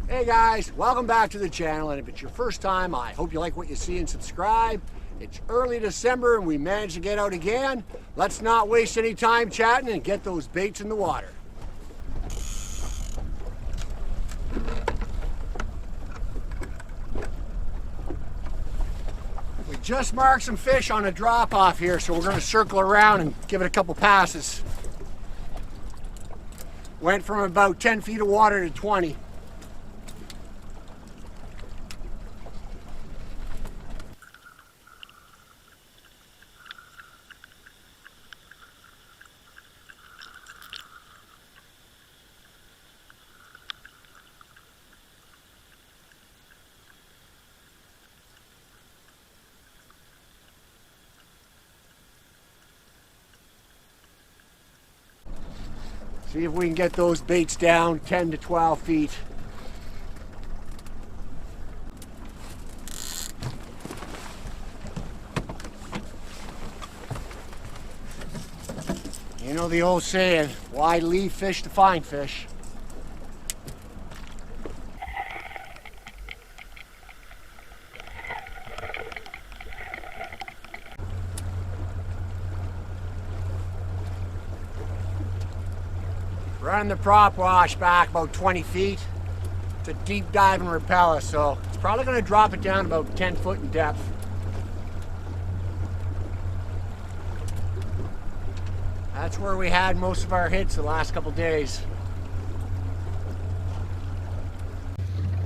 Hey guys, welcome back to the channel, and if it's your first time, I hope you like what you see and subscribe. It's early December and we managed to get out again. Let's not waste any time chatting and get those baits in the water. We just marked some fish on a drop off here, so we're going to circle around and give it a couple passes. Went from about 10 feet of water to 20. See if we can get those baits down 10 to 12 feet. You know the old saying, why leave fish to find fish? Running the prop wash back about 20 feet. It's a deep dive and repel us, so it's probably going to drop it down about 10 foot in depth. That's where we had most of our hits the last couple days.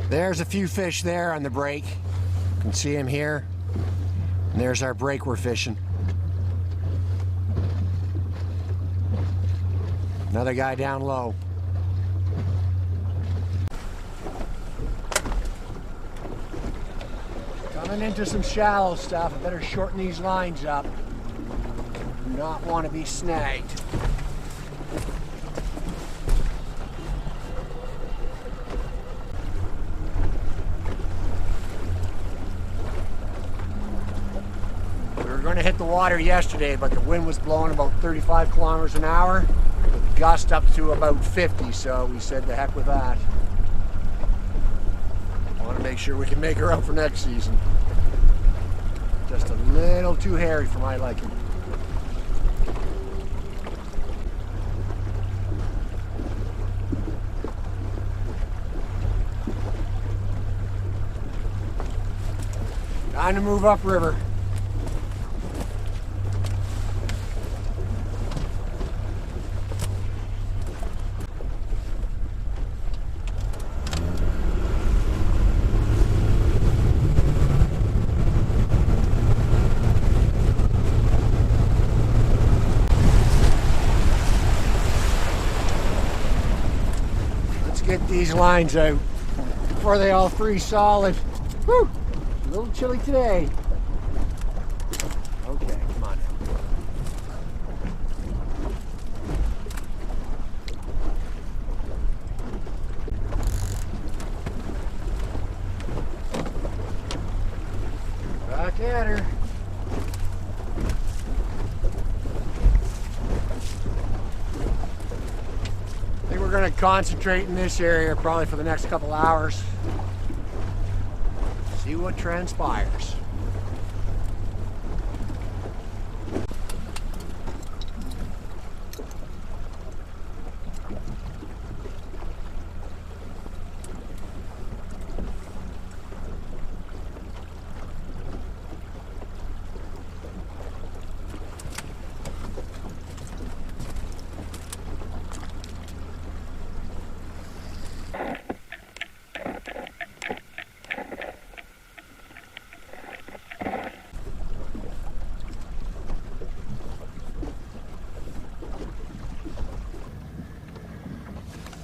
There's a few fish there on the break. You can see them here. And there's our break we're fishing. Another guy down low. Coming into some shallow stuff. I better shorten these lines up. Do not want to be snagged. We were going to hit the water yesterday, but the wind was blowing about 35 kilometers an hour. Gust up to about 50, so we said the heck with that. I want to make sure we can make her up for next season. Just a little too hairy for my liking. Time to move upriver. Get these lines out before they all freeze solid. Whew, a little chilly today. Okay, come on. Back at her. We're going to concentrate in this area probably for the next couple hours. See what transpires.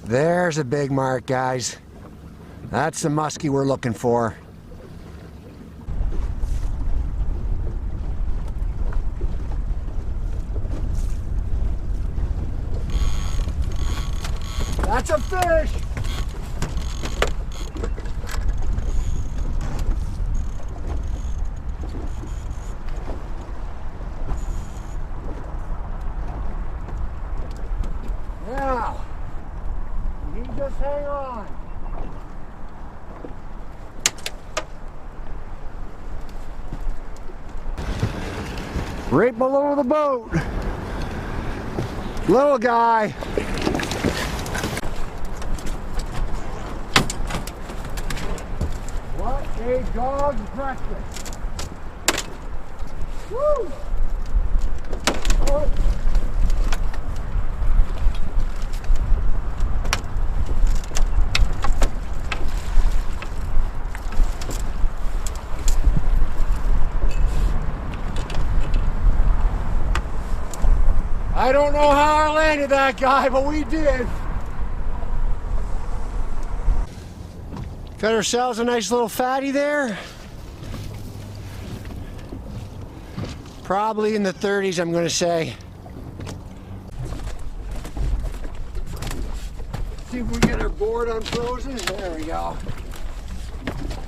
There's a big mark, guys. That's the muskie we're looking for. That's a fish! Now, you just hang on. Right below the boat. Little guy. What a dog's breakfast. Woo! Oh. I don't know how I landed that guy, but we did. Got ourselves a nice little fatty there. Probably in the 30s, I'm going to say. See if we get our board unfrozen. There we go.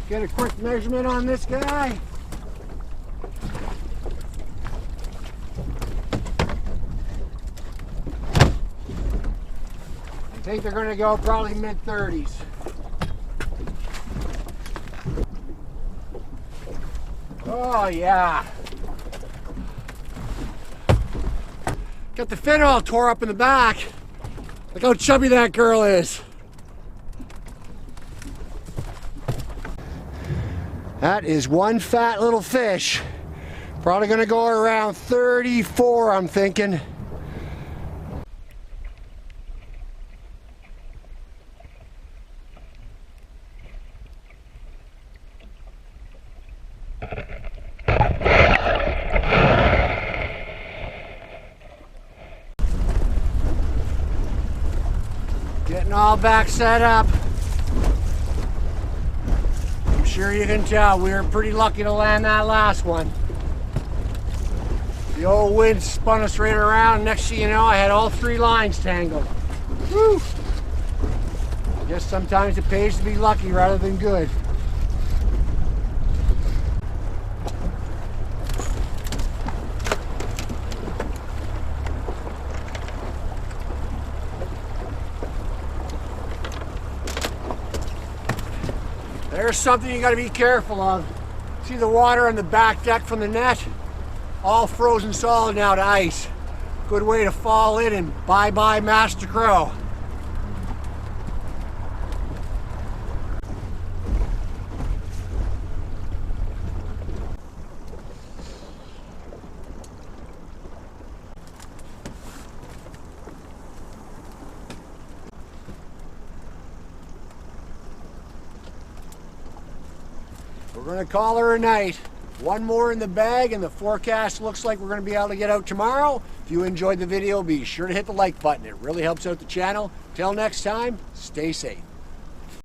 Get a quick measurement on this guy. I think they're going to go probably mid-30s. Oh yeah. Got the fin all tore up in the back. Look how chubby that girl is. That is one fat little fish. Probably going to go around 34, I'm thinking. Getting all back set up. I'm sure you can tell we were pretty lucky to land that last one. The old wind spun us right around. Next thing you know, I had all 3 lines tangled. Woo! I guess sometimes it pays to be lucky rather than good. There's something you got to be careful of. See the water on the back deck from the net? All frozen solid now to ice. Good way to fall in and bye-bye Master Crow. We're going to call her a night. One more in the bag and the forecast looks like we're going to be able to get out tomorrow. If you enjoyed the video, be sure to hit the like button. It really helps out the channel. Till next time, stay safe.